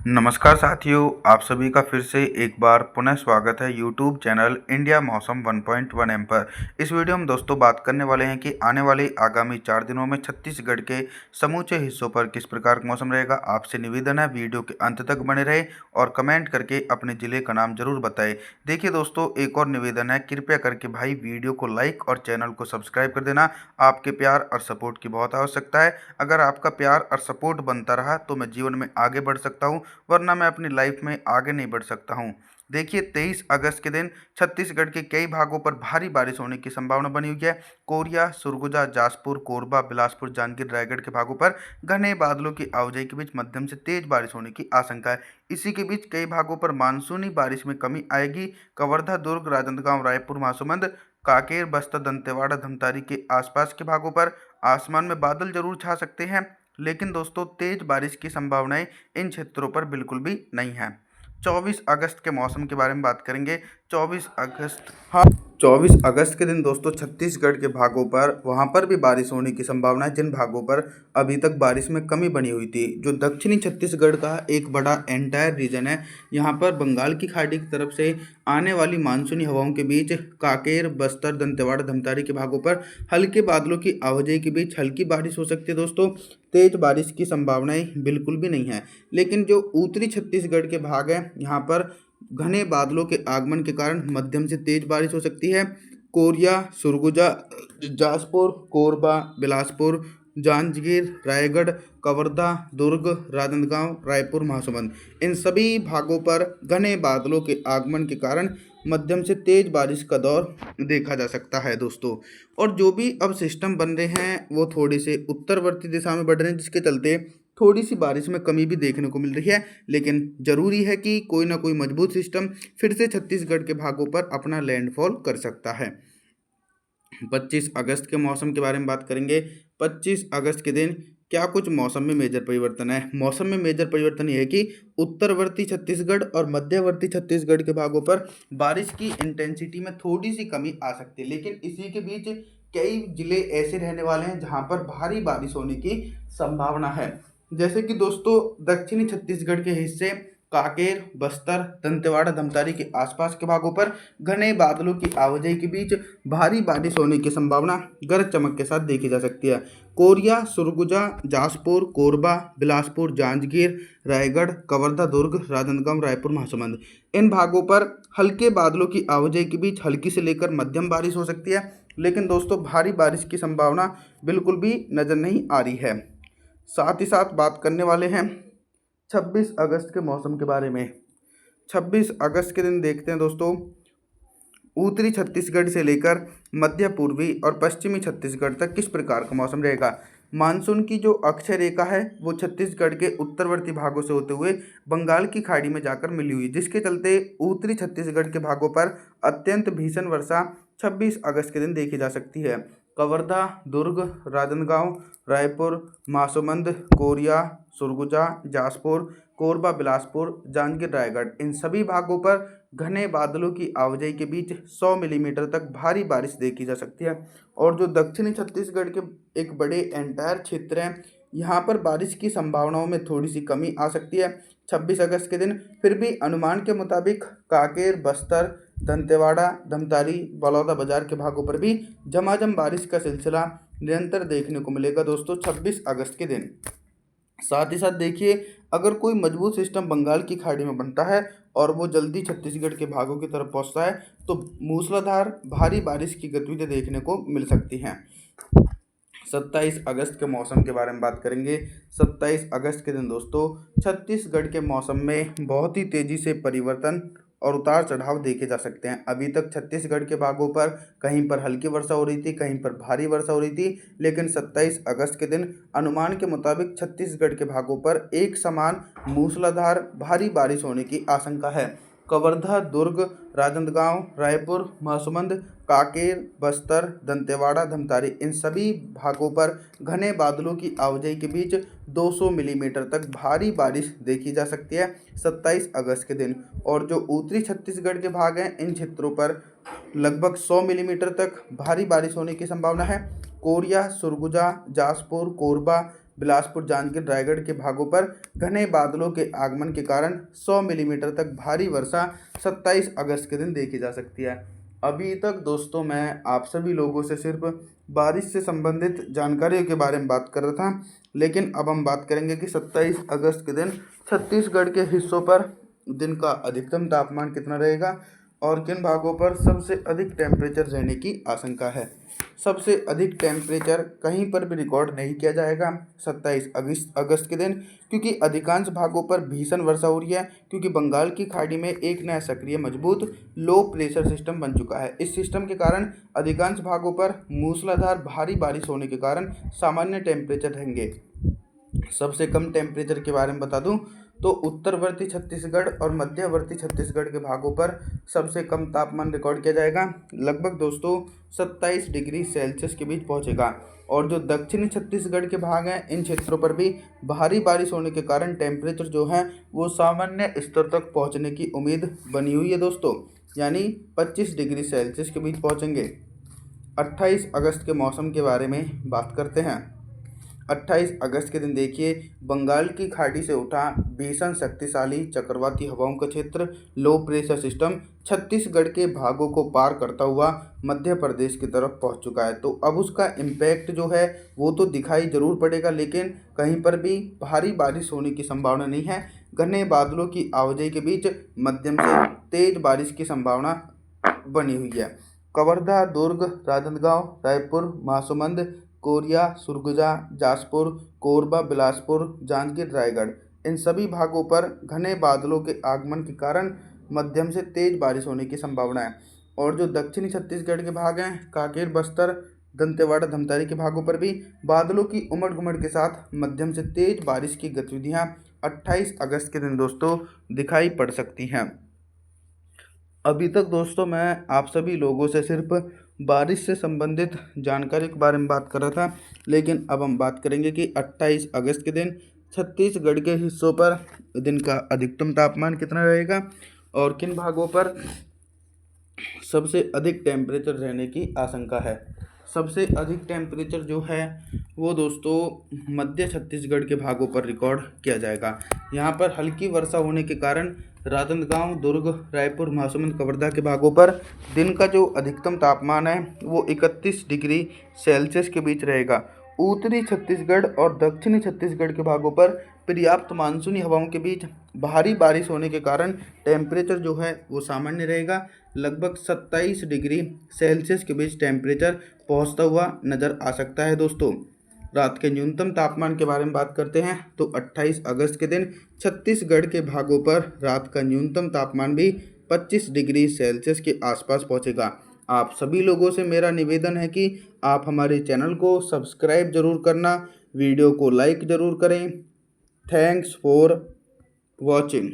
नमस्कार साथियों, आप सभी का फिर से एक बार पुनः स्वागत है यूट्यूब चैनल इंडिया मौसम 1.1 एम पर। इस वीडियो में दोस्तों बात करने वाले हैं कि आने वाले आगामी 4 दिनों में छत्तीसगढ़ के समूचे हिस्सों पर किस प्रकार का मौसम रहेगा। आपसे निवेदन है वीडियो के अंत तक बने रहे और कमेंट करके अपने ज़िले का नाम जरूर बताएं। देखिए दोस्तों, एक और निवेदन है, कृपया करके भाई वीडियो को लाइक और चैनल को सब्सक्राइब कर देना। आपके प्यार और सपोर्ट की बहुत आवश्यकता है। अगर आपका प्यार और सपोर्ट बनता रहा तो मैं जीवन में आगे बढ़ सकता हूँ, वरना मैं अपनी लाइफ में आगे नहीं बढ़ सकता हूँ। देखिए, 23 अगस्त के दिन छत्तीसगढ़ के कई भागों पर भारी बारिश होने की संभावना बनी हुई है। कोरिया, सुरगुजा, जाजपुर, कोरबा, बिलासपुर, जांजगीर, रायगढ़ के भागों पर घने बादलों की आवाजाही के बीच मध्यम से तेज बारिश होने की आशंका है। इसी के बीच कई भागों पर मानसूनी बारिश में कमी आएगी। कवर्धा, दुर्ग, राजनांदगांव, रायपुर, महासमुंद, कांकेर, बस्तर, दंतेवाड़ा, धमतारी के आसपास के भागों पर आसमान में बादल जरूर छा सकते हैं, लेकिन दोस्तों तेज बारिश की संभावनाएं इन क्षेत्रों पर बिल्कुल भी नहीं है। 24 अगस्त के मौसम के बारे में बात करेंगे। 24 अगस्त, हाँ, 24 अगस्त के दिन दोस्तों छत्तीसगढ़ के भागों पर वहाँ पर भी बारिश होने की संभावना है, जिन भागों पर अभी तक बारिश में कमी बनी हुई थी। जो दक्षिणी छत्तीसगढ़ का एक बड़ा एंटायर रीजन है, यहाँ पर बंगाल की खाड़ी की तरफ से आने वाली मानसूनी हवाओं के बीच कांकेर, बस्तर, दंतेवाड़ा, धमतारी के भागों पर हल्के बादलों की आवाजाही के बीच हल्की बारिश हो सकती है दोस्तों। तेज बारिश की संभावनाएं बिल्कुल भी नहीं है। लेकिन जो उत्तरी छत्तीसगढ़ के भाग हैं, यहाँ पर घने बादलों के आगमन के कारण मध्यम से तेज बारिश हो सकती है। कोरिया, सुरगुजा, जाजपुर, कोरबा, बिलासपुर, जांजगीर, रायगढ़, कवर्धा, दुर्ग, राजनांदगांव, रायपुर, महासमुंद, इन सभी भागों पर घने बादलों के आगमन के कारण मध्यम से तेज बारिश का दौर देखा जा सकता है दोस्तों। और जो भी अब सिस्टम बन रहे हैं वो थोड़ी से उत्तरवर्ती दिशा में बढ़ रहे हैं, जिसके चलते थोड़ी सी बारिश में कमी भी देखने को मिल रही है। लेकिन ज़रूरी है कि कोई ना कोई मजबूत सिस्टम फिर से छत्तीसगढ़ के भागों पर अपना लैंडफॉल कर सकता है। 25 अगस्त के मौसम के बारे में बात करेंगे। 25 अगस्त के दिन क्या कुछ मौसम में मेजर परिवर्तन है। मौसम में मेजर परिवर्तन ये है कि उत्तरवर्ती छत्तीसगढ़ और मध्यवर्ती छत्तीसगढ़ के भागों पर बारिश की इंटेंसिटी में थोड़ी सी कमी आ सकती है, लेकिन इसी के बीच कई जिले ऐसे रहने वाले हैं जहां पर भारी बारिश होने की संभावना है। जैसे कि दोस्तों दक्षिणी छत्तीसगढ़ के हिस्से कांकेर, बस्तर, दंतेवाड़ा, धमतारी के आसपास के भागों पर घने बादलों की आवाजाही के बीच भारी बारिश होने की संभावना गरज चमक के साथ देखी जा सकती है। कोरिया, सुरगुजा, जाजपुर, कोरबा, बिलासपुर, जांजगीर, रायगढ़, कवर्धा, दुर्ग, राजनांदगांव, रायपुर, महासमुंद, इन भागों पर हल्के बादलों की आवाजाही के बीच हल्की से लेकर मध्यम बारिश हो सकती है। लेकिन दोस्तों भारी बारिश की संभावना बिल्कुल भी नज़र नहीं आ रही है। साथ ही साथ बात करने वाले हैं 26 अगस्त के मौसम के बारे में। 26 अगस्त के दिन देखते हैं दोस्तों, उत्तरी छत्तीसगढ़ से लेकर मध्य पूर्वी और पश्चिमी छत्तीसगढ़ तक किस प्रकार का मौसम रहेगा। मानसून की जो अक्षय रेखा है वो छत्तीसगढ़ के उत्तरवर्ती भागों से होते हुए बंगाल की खाड़ी में जाकर मिली हुई, जिसके चलते उत्तरी छत्तीसगढ़ के भागों पर अत्यंत भीषण वर्षा 26 अगस्त के दिन देखी जा सकती है। कवर्धा, दुर्ग, राजनांदगांव, रायपुर, महासमुंद, कोरिया, सुरगुजा, जाजपुर, कोरबा, बिलासपुर, जांजगीर, रायगढ़, इन सभी भागों पर घने बादलों की आवाजाही के बीच 100 मिलीमीटर तक भारी बारिश देखी जा सकती है। और जो दक्षिणी छत्तीसगढ़ के एक बड़े एंटायर क्षेत्र हैं, यहाँ पर बारिश की संभावनाओं में थोड़ी सी कमी आ सकती है 26 अगस्त के दिन। फिर भी अनुमान के मुताबिक कांकेर, बस्तर, दंतेवाड़ा, धमतारी, बलौदाबाजार के भागों पर भी झमाझम बारिश का सिलसिला निरंतर देखने को मिलेगा दोस्तों 26 अगस्त के दिन। साथ ही साथ देखिए, अगर कोई मजबूत सिस्टम बंगाल की खाड़ी में बनता है और वो जल्दी छत्तीसगढ़ के भागों की तरफ पहुंचता है तो मूसलाधार भारी बारिश की गतिविधि देखने को मिल सकती हैं। 27 अगस्त के मौसम के बारे में बात करेंगे। 27 अगस्त के दिन दोस्तों छत्तीसगढ़ के मौसम में बहुत ही तेज़ी से परिवर्तन और उतार चढ़ाव देखे जा सकते हैं। अभी तक छत्तीसगढ़ के भागों पर कहीं पर हल्की वर्षा हो रही थी, कहीं पर भारी वर्षा हो रही थी, लेकिन 27 अगस्त के दिन अनुमान के मुताबिक छत्तीसगढ़ के भागों पर एक समान मूसलाधार भारी बारिश होने की आशंका है। कवर्धा, दुर्ग, राजनांदगांव, रायपुर, महासमुंद, कांकेर, बस्तर, दंतेवाड़ा, धमतारी, इन सभी भागों पर घने बादलों की आवाजाही के बीच 200 मिलीमीटर तक भारी बारिश देखी जा सकती है 27 अगस्त के दिन। और जो उत्तरी छत्तीसगढ़ के भाग हैं, इन क्षेत्रों पर लगभग 100 मिलीमीटर तक भारी बारिश होने की संभावना है। कोरिया, सुरगुजा, जाजपुर, कोरबा, बिलासपुर, जांजगीर, रायगढ़ के भागों पर घने बादलों के आगमन के कारण 100 मिलीमीटर तक भारी वर्षा 27 अगस्त के दिन देखी जा सकती है। अभी तक दोस्तों मैं आप सभी लोगों से सिर्फ बारिश से संबंधित जानकारियों के बारे में बात कर रहा था, लेकिन अब हम बात करेंगे कि 27 अगस्त के दिन छत्तीसगढ़ के हिस्सों पर दिन का अधिकतम तापमान कितना रहेगा और किन भागों पर सबसे अधिक टेम्परेचर रहने की आशंका है। सबसे अधिक टेम्परेचर कहीं पर भी रिकॉर्ड नहीं किया जाएगा 27 अगस्त के दिन, क्योंकि अधिकांश भागों पर भीषण वर्षा हो रही है, क्योंकि बंगाल की खाड़ी में एक नया सक्रिय मजबूत लो प्रेशर सिस्टम बन चुका है। इस सिस्टम के कारण अधिकांश भागों पर मूसलाधार भारी बारिश होने के कारण सामान्य टेम्परेचर रहेंगे। सबसे कम टेम्परेचर के बारे में बता दूं तो उत्तरवर्ती छत्तीसगढ़ और मध्यवर्ती छत्तीसगढ़ के भागों पर सबसे कम तापमान रिकॉर्ड किया जाएगा, लगभग दोस्तों 27 डिग्री सेल्सियस के बीच पहुंचेगा। और जो दक्षिणी छत्तीसगढ़ के भाग हैं, इन क्षेत्रों पर भी भारी बारिश होने के कारण टेम्परेचर जो है वो सामान्य स्तर तक पहुंचने की उम्मीद बनी हुई है दोस्तों, यानी 25 डिग्री सेल्सियस के बीच पहुंचेंगे। 28 अगस्त के मौसम के बारे में बात करते हैं। 28 अगस्त के दिन देखिए, बंगाल की खाड़ी से उठा भीषण शक्तिशाली चक्रवाती हवाओं का क्षेत्र लो प्रेशर सिस्टम छत्तीसगढ़ के भागों को पार करता हुआ मध्य प्रदेश की तरफ पहुंच चुका है। तो अब उसका इम्पैक्ट जो है वो तो दिखाई जरूर पड़ेगा, लेकिन कहीं पर भी भारी बारिश होने की संभावना नहीं है। घने बादलों की आवाजाही के बीच मध्यम से तेज बारिश की संभावना बनी हुई है। कवर्धा, दुर्ग, राजनांदगांव, रायपुर, महासमुंद, कोरिया, सुरगुजा, जाजपुर, कोरबा, बिलासपुर, जांजगीर, रायगढ़, इन सभी भागों पर घने बादलों के आगमन के कारण मध्यम से तेज बारिश होने की संभावना है। और जो दक्षिणी छत्तीसगढ़ के भाग हैं, कांकेर, बस्तर, दंतेवाड़ा, धमतारी के भागों पर भी बादलों की उमड़ घुमड़ के साथ मध्यम से तेज बारिश की गतिविधियां 28 अगस्त के दिन दोस्तों दिखाई पड़ सकती हैं। अभी तक दोस्तों मैं आप सभी लोगों से सिर्फ बारिश से संबंधित जानकारी के बारे में बात कर रहा था, लेकिन अब हम बात करेंगे कि 28 अगस्त के दिन छत्तीसगढ़ के हिस्सों पर दिन का अधिकतम तापमान कितना रहेगा और किन भागों पर सबसे अधिक टेम्परेचर रहने की आशंका है। सबसे अधिक टेम्परेचर जो है वो दोस्तों मध्य छत्तीसगढ़ के भागों पर रिकॉर्ड किया जाएगा। यहाँ पर हल्की वर्षा होने के कारण राजनांदगांव, दुर्ग, रायपुर, महासमुंद, कवर्धा के भागों पर दिन का जो अधिकतम तापमान है वो 31 डिग्री सेल्सियस के बीच रहेगा। उत्तरी छत्तीसगढ़ और दक्षिणी छत्तीसगढ़ के भागों पर पर्याप्त मानसूनी हवाओं के बीच भारी बारिश होने के कारण टेम्परेचर जो है वो सामान्य रहेगा, लगभग 27 डिग्री सेल्सियस के बीच टेम्परेचर पहुंचता हुआ नज़र आ सकता है दोस्तों। रात के न्यूनतम तापमान के बारे में बात करते हैं तो 28 अगस्त के दिन छत्तीसगढ़ के भागों पर रात का न्यूनतम तापमान भी 25 डिग्री सेल्सियस के आसपास पहुंचेगा। आप सभी लोगों से मेरा निवेदन है कि आप हमारे चैनल को सब्सक्राइब जरूर करना, वीडियो को लाइक ज़रूर करें। Thanks for watching.